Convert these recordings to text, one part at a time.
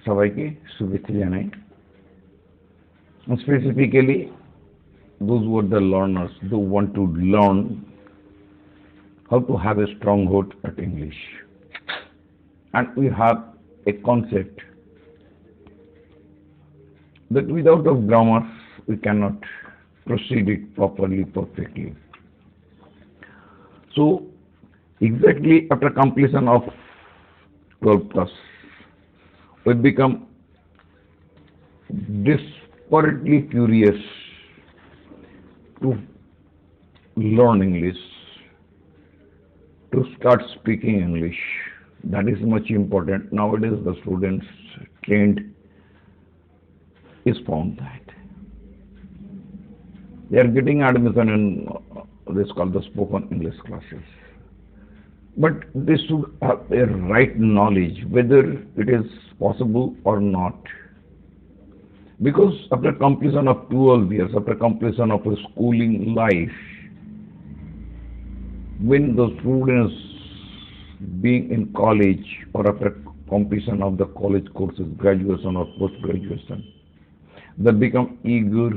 সবাইকে শুভেচ্ছা জানাই specifically those who are the learners who want to learn how to have a strong hold at English, and we have a concept that without of grammar we cannot proceed it properly, perfectly. So exactly after completion of 12 plus, we become desperately curious to learn English, to start speaking English. That is much important. Nowadays the students trend is found that they are getting admission in this called the spoken English classes. But they should have a right knowledge whether it is possible or not. Because after completion of 12 years, after completion of a schooling life, when the students being in college or after completion of the college courses, graduation or post-graduation, they become eager,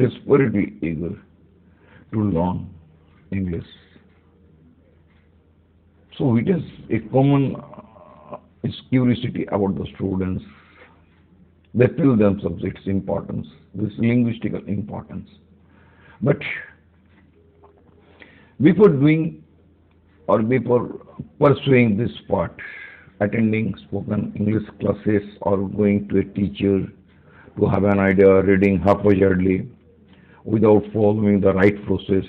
desperately eager to learn English. So it is a common curiosity about the students. They feel themselves its importance, this linguistical importance. But before doing or before pursuing this part, attending spoken English classes or going to a teacher to have an idea, reading haphazardly without following the right process,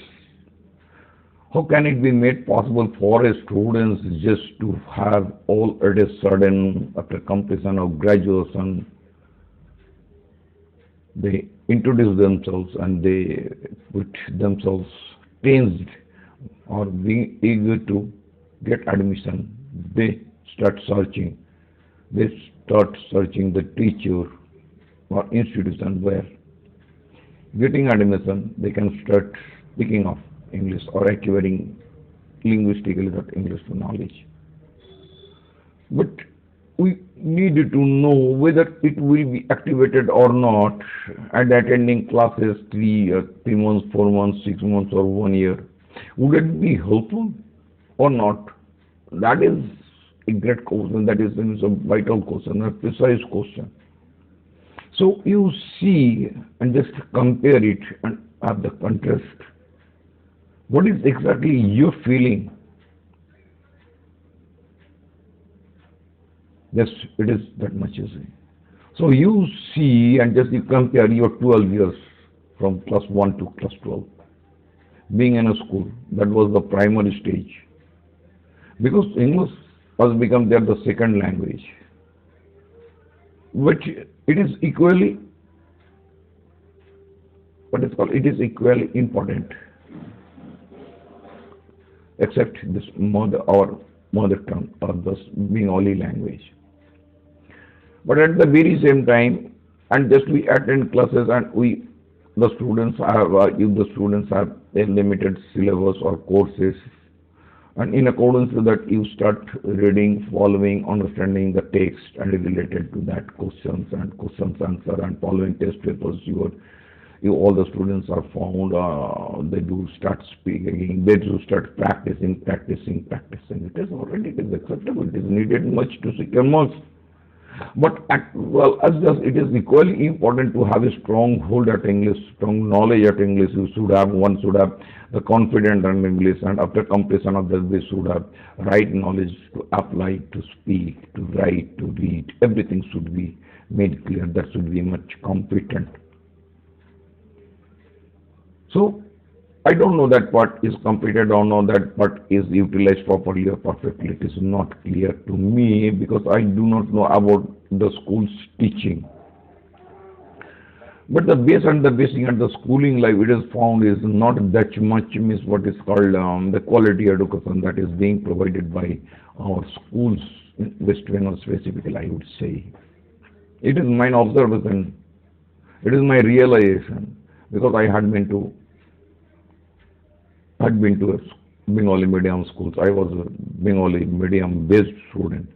how can it be made possible for a student just to have all at a sudden after completion of graduation, they introduce themselves and they put themselves tensed or being eager to get admission, they start searching the teacher or institution where getting admission they can start speaking of English or acquiring linguistically that English knowledge. But we need to know whether it will be activated or not at attending classes 3 months, 4 months, 6 months or 1 year. Would it be helpful or not? That is a great question, that is a vital question, a precise question. So you see and just compare it and have the contrast. What is exactly your feeling? Yes, it is that much easy. So you see and just you compare your 12 years from class 1 to class 12. Being in a school, that was the primary stage. Because English has become there the second language. But it is equally, it is equally important. Except this our mother tongue or this Bengali language. But at the very same time, and just we attend classes and the students have a limited syllabus or courses, and in accordance with that you start reading, following, understanding the text and related to that questions answer and following test papers. All the students are found, they do start speaking, they do start practicing. It is acceptable, it is needed much to secure marks. But it is equally important to have a strong hold at English, strong knowledge at English. One should have the confidence in English, and after completion of that, they should have right knowledge to apply, to speak, to write, to read. Everything should be made clear. That should be much competent. So I don't know that part is completed or not, that part is utilized properly or perfectly. It is not clear to me because I do not know about the school's teaching. But the base and the basic and the schooling life it is found is not that much what is called the quality education that is being provided by our schools in West Bengal specifically, I would say. It is my observation, it is my realization, because I had been to Bengali medium schools. I was a Bengali medium based student.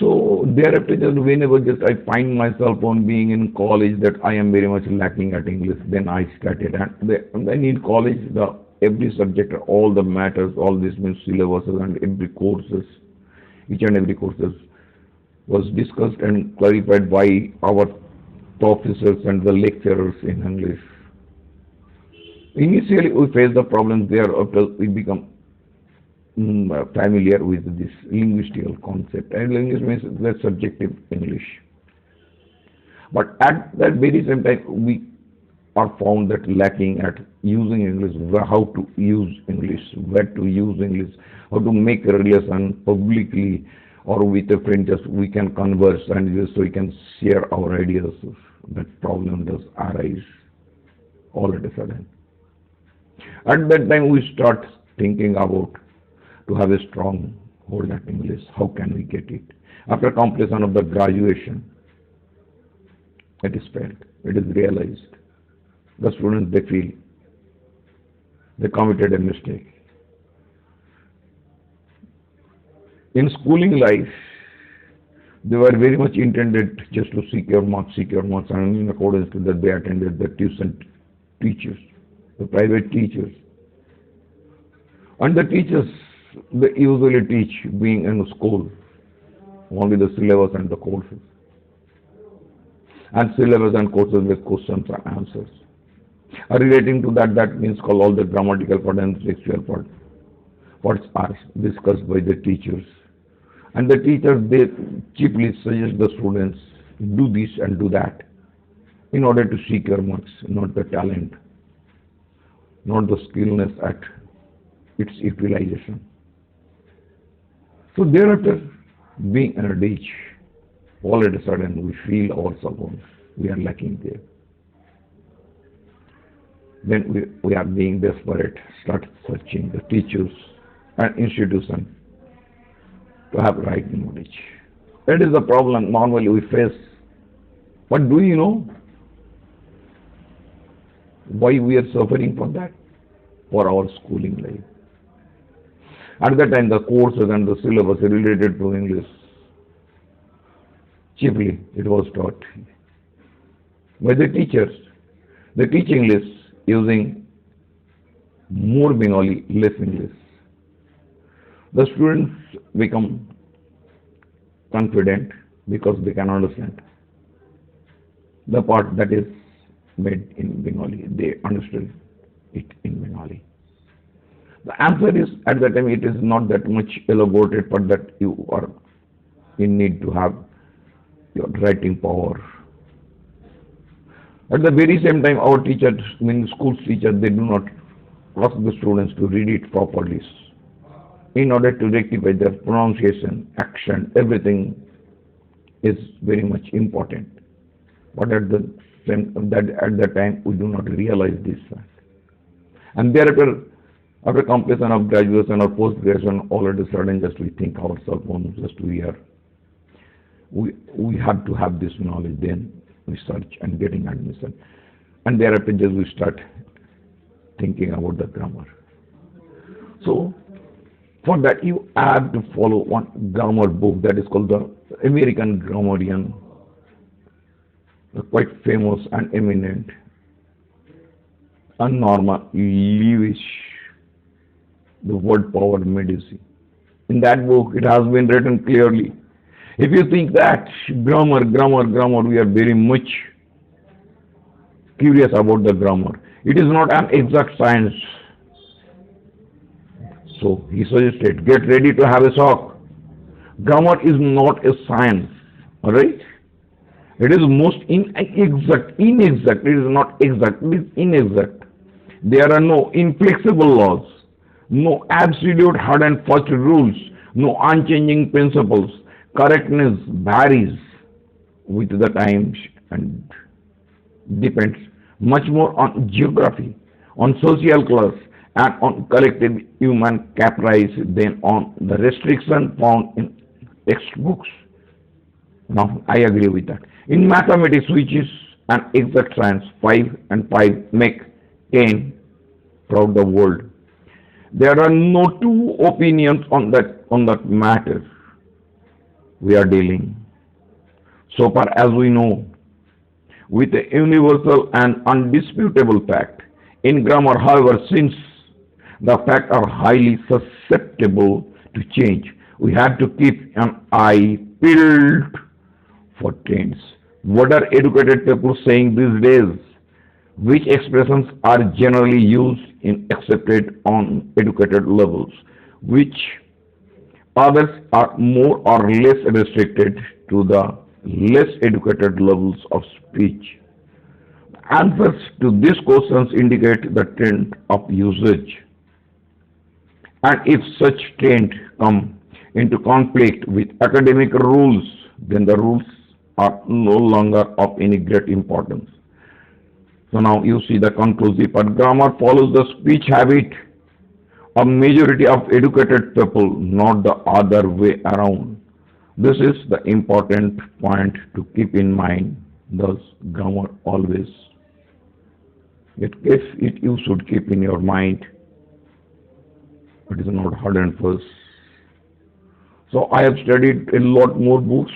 So thereafter, just whenever just I find myself on being in college that I am very much lacking at English, then I started. And then in college, the every subject, all the matters, all this means syllabuses and every courses, each and every courses was discussed and clarified by our professors and the lecturers in English. Initially, we face the problems there after we become familiar with this linguistical concept. And linguist means the subjective English. But at that very same time, we are found that lacking at using English, how to use English, where to use English, how to make a relation publicly or with a friend, just we can converse and just so we can share our ideas. That problem does arise all of a sudden. At that time, we start thinking about to have a strong hold at English. How can we get it? After completion of the graduation, it is felt, it is realized. The students, they feel they committed a mistake. In schooling life, they were very much intended just to secure marks, and in accordance to that, they attended the tuition teachers, the private teachers. And the teachers, they usually teach being in school only the syllabus and the courses. And syllabus and courses with questions and answers. Relating to that, that means called all the grammatical part and textual part. What's are discussed by the teachers. And the teachers, they cheaply suggest the students do this and do that in order to secure marks, not the talent, not the skillness at its utilization. So thereafter, being in a ditch, all of a sudden we feel ourselves we are lacking there. Then we are being desperate, start searching the teachers and institutions to have right knowledge. That is the problem normally we face. But do you know why we are suffering for that? For our schooling life. At that time, the courses and the syllabus related to English, chiefly it was taught by the teachers. They teach English using more Bengali, less English. The students become confident because they can understand the part that is made in Bengali. They understood it in Bengali. The answer is, at that time, it is not that much elaborated, but that you are in need to have your writing power. At the very same time, our teachers, I mean school teachers, they do not ask the students to read it properly in order to rectify their pronunciation, accent, everything is very much important. But at the time, we do not realize this fact. And thereafter, after completion of graduation or post-graduation, all of a sudden just we think ourselves on just we have to have this knowledge, then we search and getting admission. And thereafter just we start thinking about the grammar. So for that you have to follow one grammar book that is called the American Grammarian, quite famous and eminent, and Norma Lewis, the word power medicine. In that book, it has been written clearly. If you think that grammar, we are very much curious about the grammar. It is not an exact science. So he suggested, get ready to have a shock. Grammar is not a science, alright? It is most inexact. It is not exact, it is inexact. There are no inflexible laws. No absolute hard and fast rules, no unchanging principles. Correctness varies with the times and depends much more on geography, on social class, and on collective human caprice than on the restriction found in textbooks. Now, I agree with that. In mathematics, which is an exact science, 5 and 5 make 10 throughout the world. There are no two opinions on that matter. we are dealing, so far as we know, with a universal and undisputable fact. In grammar, however, since the facts are highly susceptible to change, we have to keep an eye peeled for trends. What are educated people saying these days? Which expressions are generally used in accepted on educated levels? Which others are more or less restricted to the less educated levels of speech? Answers to these questions indicate the trend of usage. And if such trend come into conflict with academic rules, then the rules are no longer of any great importance. So now you see the conclusive part. Grammar follows the speech habit of majority of educated people, not the other way around. This is the important point to keep in mind. Thus, grammar always. It you should keep in your mind. It is not hard and fast. So I have studied a lot more books,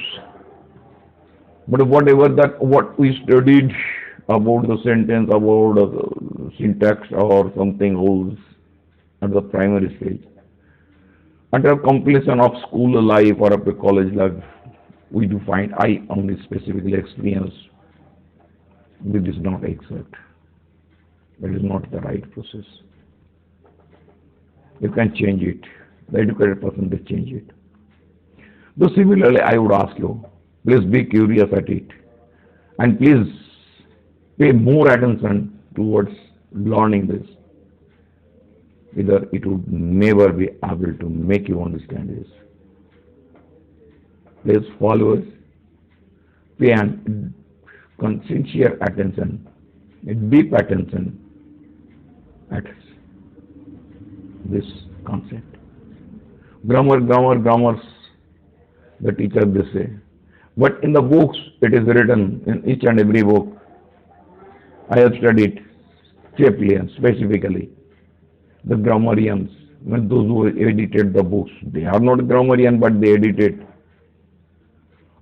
but whatever that what we studied about the sentence, about the syntax or something else at the primary stage, under completion of school life or of the college life, we do find I only specifically experience this is not exact. That is not the right process. You can change it. The educated person they change it. So similarly, I would ask you, please be curious at it, and please pay more attention towards learning this. Either it would never be able to make you understand this. Please follow us, pay and sincere attention, deep attention at this concept. Grammars, the teacher they say. But in the books, it is written in each and every book. I have studied chiefly and specifically the grammarians, when those who edited the books, they are not grammarian but they edited,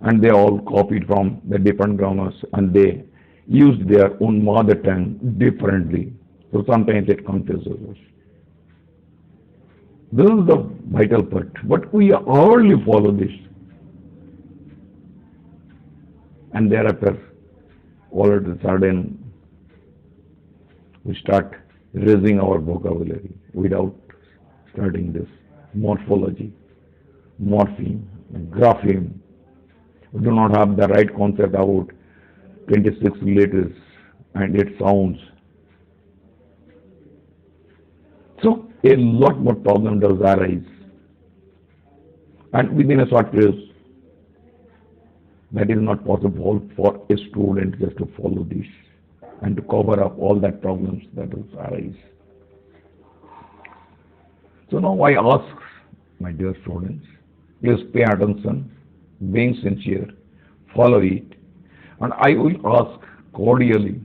and they all copied from the different grammars and they used their own mother tongue differently. So sometimes it confuses us. This is the vital part. But we hardly follow this. And thereafter, all of a sudden, we start raising our vocabulary without studying this morphology, morpheme, grapheme. We do not have the right concept about 26 letters and its sounds. So a lot more problem does arise. And within a short period, that is not possible for a student just to follow this and to cover up all that problems that will arise. So now I ask my dear students, please pay attention, being sincere, follow it, and I will ask cordially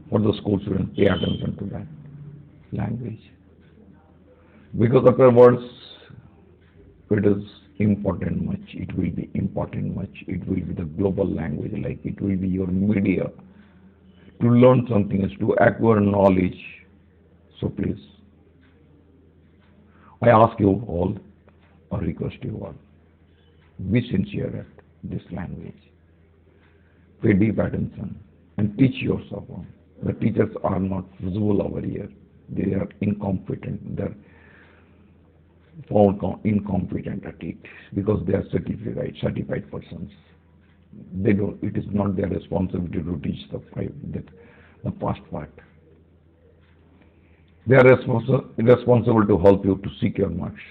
for the school students pay attention to that language. Because afterwards, it is important much, it will be important much, it will be the global language, like it will be your media to learn something else, to acquire knowledge. So please, I ask you all, or request you all, be sincere at this language. Pay deep attention and teach yourself on. The teachers are not visible over here. They are incompetent. They are found incompetent at it because they are certified persons. They don't. It is not their responsibility to teach the past part. They are responsible to help you to seek your marks,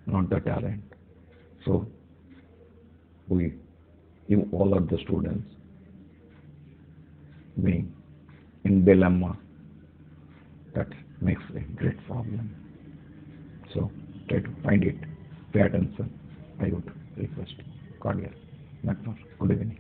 not the talent. So you all are the students being in dilemma. That makes a great problem. So try to find it, pay attention. I would request cordial. That's all. Good evening.